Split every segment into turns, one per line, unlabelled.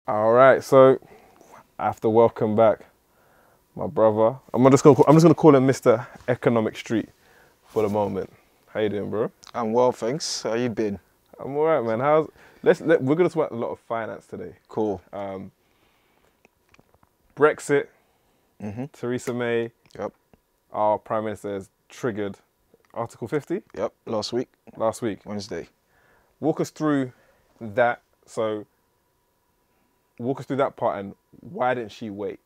All right, so I have to welcome back my brother. I'm just gonna call him Mr. Economic Street for the moment. How you doing, bro?
I'm well, thanks. How you been?
I'm all right, man. We're gonna talk about a lot of finance today.
Cool.
Brexit.
Mm-hmm.
Theresa May,
Yep.
our Prime Minister, has triggered Article 50
Yep. Last week, Wednesday.
Walk us through that. So, walk us through that part, and why didn't she wait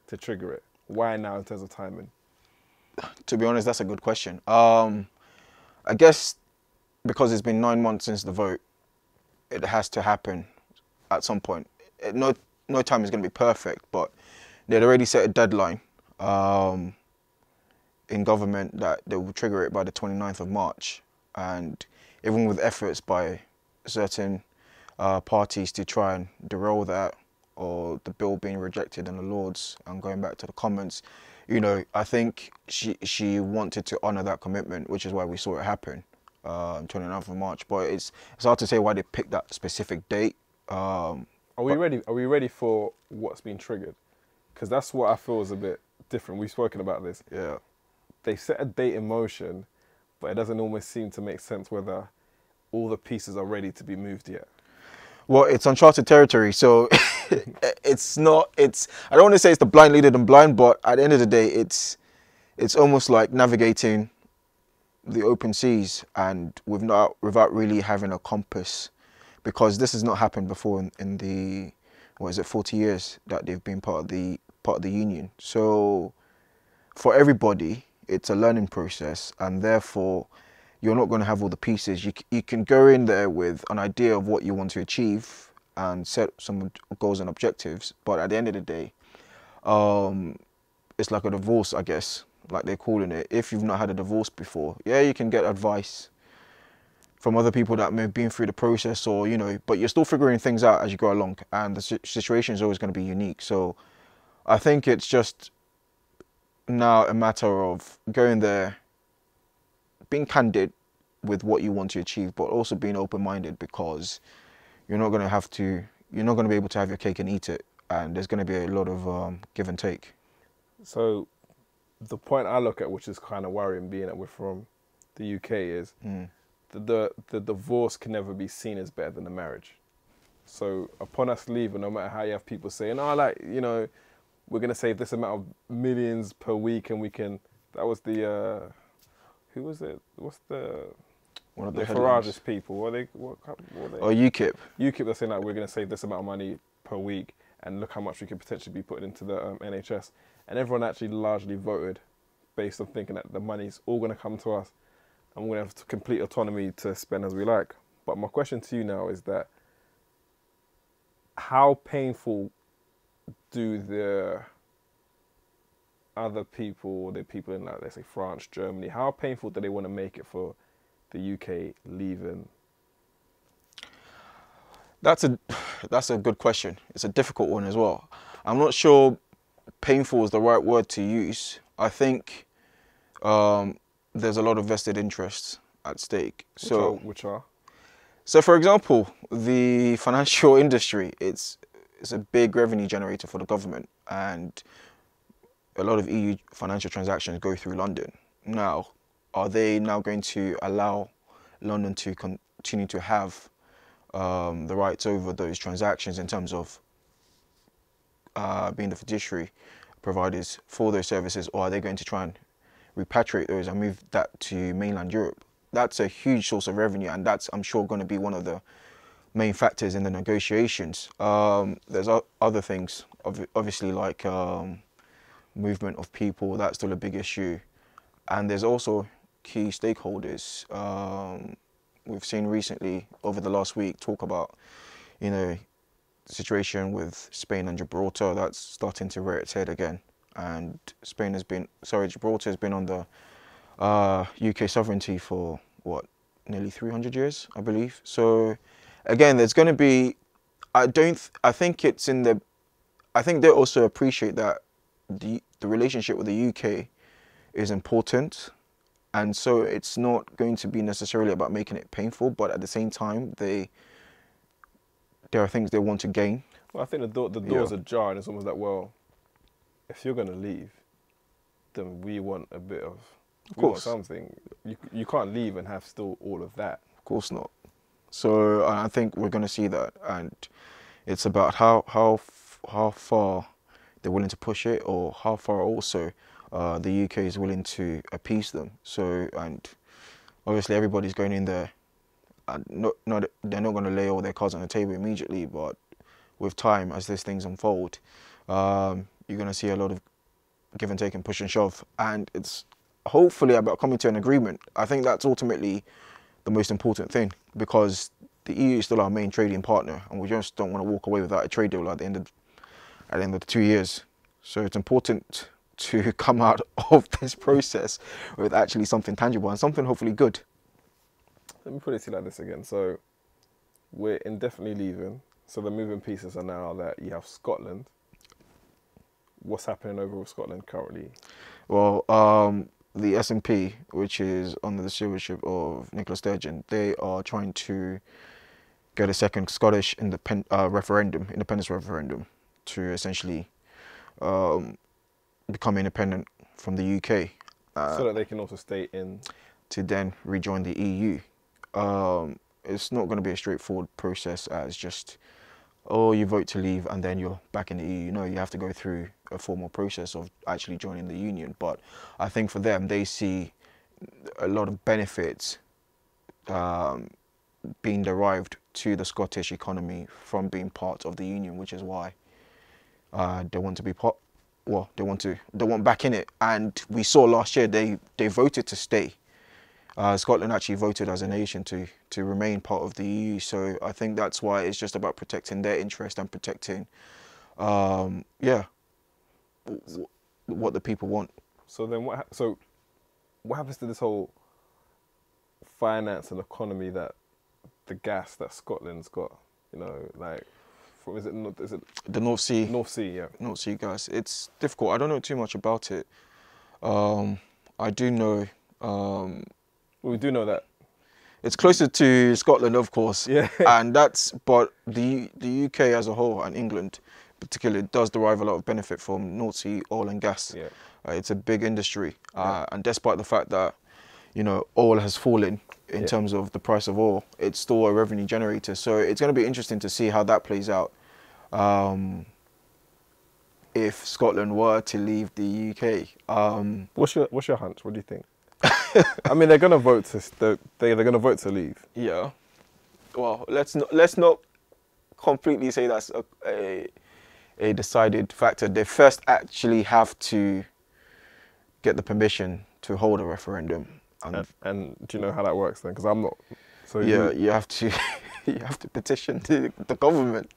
to trigger it? Why now in terms of timing?
To be honest, that's a good question. I guess because it's been 9 months since the vote, it has to happen at some point. No time is going to be perfect, but they'd already set a deadline in government that they will trigger it by the 29th of March. And even with efforts by certain parties to try and derail that, or the bill being rejected in the Lords and going back to the Commons, you know, I think she wanted to honour that commitment, which is why we saw it happen 29th of March. But it's hard to say why they picked that specific date.
Are we ready? Are we ready for what's been triggered? Because that's what I feel is a bit different. We've spoken about this.
Yeah.
They set a date in motion, but it doesn't almost seem to make sense whether all the pieces are ready to be moved yet.
Well, it's uncharted territory, so it's not. I don't want to say it's the blind leading them blind, but at the end of the day, it's almost like navigating the open seas and without really having a compass, because this has not happened before in the 40 years that they've been part of the union. So for everybody, it's a learning process, and therefore you're not going to have all the pieces. You can go in there with an idea of what you want to achieve and set some goals and objectives, but at the end of the day, it's like a divorce, I guess, like they're calling it. If you've not had a divorce before, yeah, you can get advice from other people that may have been through the process, or, you know, but you're still figuring things out as you go along, and the situation is always going to be unique. So I think it's just now a matter of going there, being candid with what you want to achieve, but also being open-minded, because you're not going to be able to have your cake and eat it, and there's going to be a lot of give and take.
So the point I look at, which is kind of worrying, being that we're from the UK, is the divorce can never be seen as better than the marriage. So upon us leaving, no matter how you have people saying, oh, like, you know, we're going to save this amount of millions per week, and we can, that was the, who was it? What's the,
one of the
Farage's people? What they?
Oh, UKIP.
UKIP, they're saying like, we're going to save this amount of money per week, and look how much we could potentially be putting into the NHS. And everyone actually largely voted based on thinking that the money's all going to come to us, and we're going to have complete autonomy to spend as we like. But my question to you now is that, how painful do the other people, the people in, like, let's say France, Germany, how painful do they want to make it for the UK leaving?
That's a good question. It's a difficult one as well. I'm not sure painful is the right word to use. I think there's a lot of vested interests at stake.
Which are?
So, for example, the financial industry, it's a big revenue generator for the government, and a lot of EU financial transactions go through London. Now, are they now going to allow London to continue to have the rights over those transactions in terms of being the fiduciary providers for those services, or are they going to try and repatriate those and move that to mainland Europe? That's a huge source of revenue, and that's, I'm sure, going to be one of the main factors in the negotiations. There's other things, obviously, like movement of people. That's still a big issue, and there's also key stakeholders. We've seen recently, over the last week, talk about, you know, the situation with Spain and Gibraltar. That's starting to rear its head again, and Gibraltar has been on the UK sovereignty for what, nearly 300 years, I believe. So again, there's going to be, I think they also appreciate that the relationship with the UK is important, and so it's not going to be necessarily about making it painful, but at the same time, they there are things they want to gain.
Well, I think the doors are ajar, and it's almost like, well, if you're going to leave, then we want a bit of want something. You can't leave and have still all of that.
Of course not. So I think we're going to see that, and it's about how far they're willing to push it, or how far also the UK is willing to appease them. So, and obviously everybody's going in there, and they're not going to lay all their cards on the table immediately, but with time, as these things unfold, you're going to see a lot of give and take and push and shove, and it's hopefully about coming to an agreement. I think that's ultimately the most important thing, because the EU is still our main trading partner, and we just don't want to walk away without a trade deal at the end of the 2 years. So it's important to come out of this process with actually something tangible and something hopefully good.
Let me put it to you like this again. So we're indefinitely leaving. So the moving pieces are now that you have Scotland. What's happening over with Scotland currently? Well,
the SNP, which is under the stewardship of Nicola Sturgeon, they are trying to get a second Scottish independence referendum to essentially become independent from the UK.
So that they can also stay in?
To then rejoin the EU. It's not going to be a straightforward process as just, oh, you vote to leave and then you're back in the EU. No, you have to go through a formal process of actually joining the union. But I think for them, they see a lot of benefits being derived to the Scottish economy from being part of the union, which is why they want to be part. Well, they want back in it. And we saw last year they voted to stay. Scotland actually voted as a nation to remain part of the EU. So I think that's why it's just about protecting their interest and protecting, what the people want.
So then what happens to this whole finance and economy, that the gas that Scotland's got, you know, like, is it
the North Sea?
North Sea, yeah.
North Sea gas. It's difficult. I don't know too much about it. I do know.
We do know that
it's closer to Scotland, of course.
Yeah.
But the UK as a whole, and England particularly, does derive a lot of benefit from North Sea oil and gas.
Yeah.
It's a big industry, and despite the fact that, you know, oil has fallen in terms of the price of oil, it's still a revenue generator. So it's going to be interesting to see how that plays out. If Scotland were to leave the UK,
what's your hunch? What do you think? I mean, they're going to vote to leave.
Yeah. Well, let's not completely say that's a decided factor. They first actually have to get the permission to hold a referendum.
And do you know how that works then? Because I'm not. So
yeah, you have to petition the government.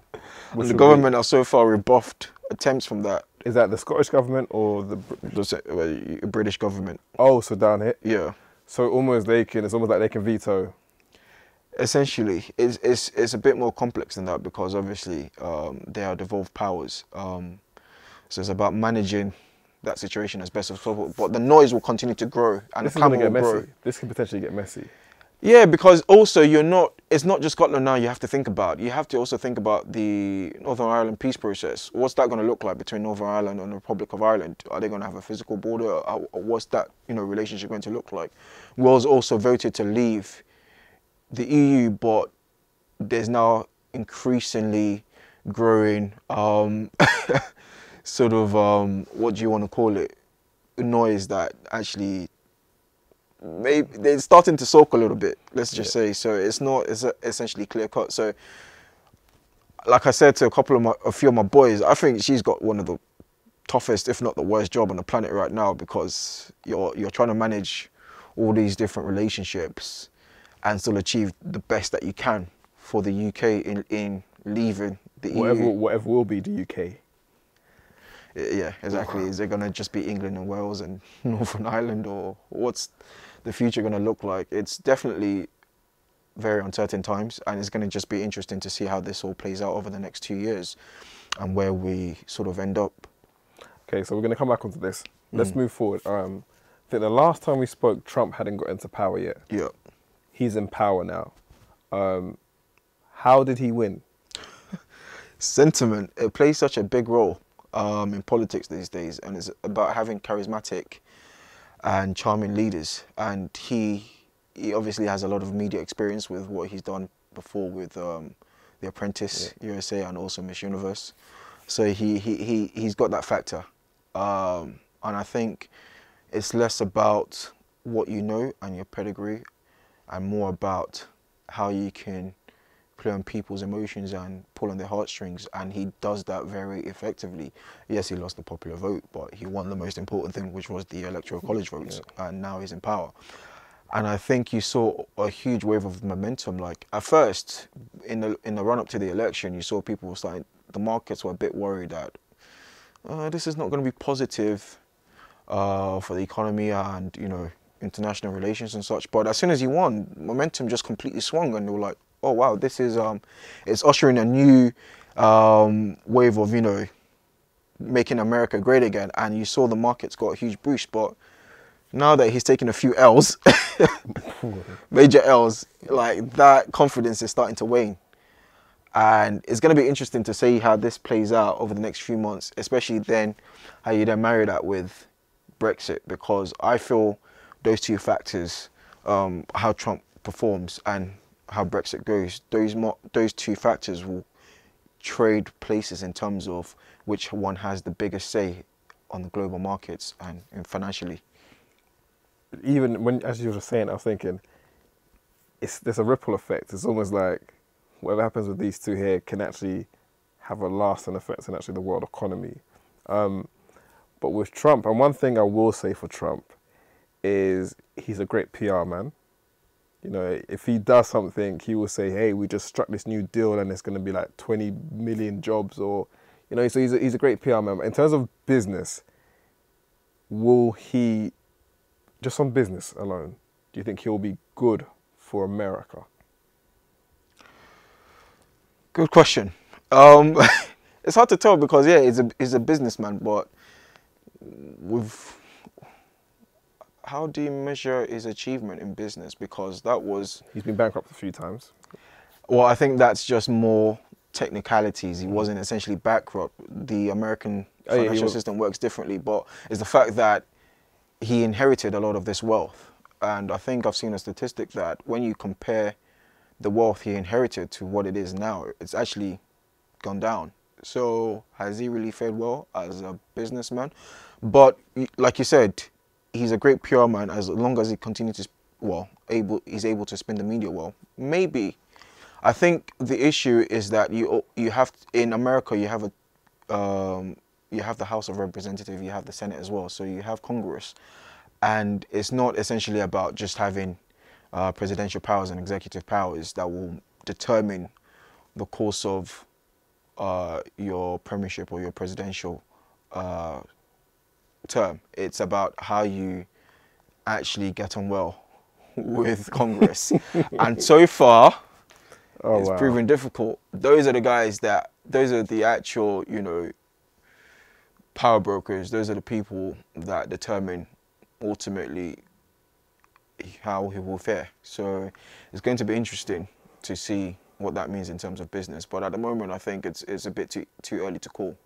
And the government are so far rebuffed attempts from that.
Is that the Scottish government or the
British government?
Oh, so down here.
Yeah.
So it's almost like they can veto.
Essentially, it's a bit more complex than that, because obviously they are devolved powers. So it's about managing that situation as best as possible. But the noise will continue to grow, and the clamour will grow.
This can potentially get messy.
Yeah, because also it's not just Scotland now you have to think about. You have to also think about the Northern Ireland peace process. What's that going to look like between Northern Ireland and the Republic of Ireland? Are they going to have a physical border? Or what's that, relationship going to look like? Wales also voted to leave the EU, but there's now increasingly growing sort of what do you want to call it? Noise that actually maybe they're starting to soak a little bit, let's just say. So it's essentially clear cut. So like I said to a few of my boys, I think she's got one of the toughest, if not the worst job on the planet right now, because you're trying to manage all these different relationships and still achieve the best that you can for the UK in leaving the EU.
Whatever will be the UK.
Yeah, exactly. Is it going to just be England and Wales and Northern Ireland, or what's the future going to look like? It's definitely very uncertain times, and it's going to just be interesting to see how this all plays out over the next 2 years and where we sort of end up. Okay,
so we're going to come back onto this. Let's move forward. I think the last time we spoke, Trump hadn't got into power yet.
Yeah.
He's in power now. How did he win?
Sentiment, it plays such a big role in politics these days, and it's about having charismatic and charming leaders. And he obviously has a lot of media experience with what he's done before with The Apprentice, USA, and also Miss Universe. So he's got that factor. And I think it's less about what you know and your pedigree, and more about how you can play on people's emotions and pull on their heartstrings, and he does that very effectively. Yes, he lost the popular vote, but he won the most important thing, which was the electoral college votes, and now he's in power. And I think you saw a huge wave of momentum. Like at first, in the run up to the election, you saw people were starting. The markets were a bit worried that this is not going to be positive for the economy and international relations and such. But as soon as he won, momentum just completely swung, and they were like, oh wow, this is it's ushering a new wave of making America great again. And you saw the markets got a huge boost. But now that he's taken a few L's, major L's, like that confidence is starting to wane. And it's going to be interesting to see how this plays out over the next few months, especially then how you then marry that with Brexit, because I feel those two factors, how Trump performs and how Brexit goes, those two factors will trade places in terms of which one has the biggest say on the global markets and financially.
Even when, as you were saying, I was thinking, there's a ripple effect. It's almost like whatever happens with these two here can actually have a lasting effect on actually the world economy. But with Trump, and one thing I will say for Trump is he's a great PR man. If he does something, he will say, hey, we just struck this new deal and it's going to be like 20 million jobs, or, so he's a great PR man. But in terms of business, will he, just on business alone, do you think he'll be good for America?
Good question. It's hard to tell because, yeah, he's a businessman, but how do you measure his achievement in business? Because
he's been bankrupt a few times.
Well, I think that's just more technicalities. He wasn't essentially bankrupt. The American financial system works differently, but it's the fact that he inherited a lot of this wealth. And I think I've seen a statistic that when you compare the wealth he inherited to what it is now, it's actually gone down. So has he really fared well as a businessman? But like you said, he's a great PR man as long as he continues to, he's able to spin the media well. Maybe. I think the issue is that you have, in America, you have the House of Representatives, you have the Senate as well, so you have Congress. And it's not essentially about just having presidential powers and executive powers that will determine the course of your premiership or your presidential term. It's about how you actually get on well with Congress. And so far, it's proven difficult. Those are the guys those are the actual, power brokers. Those are the people that determine ultimately how he will fare. So it's going to be interesting to see what that means in terms of business. But at the moment, I think it's a bit too early to call.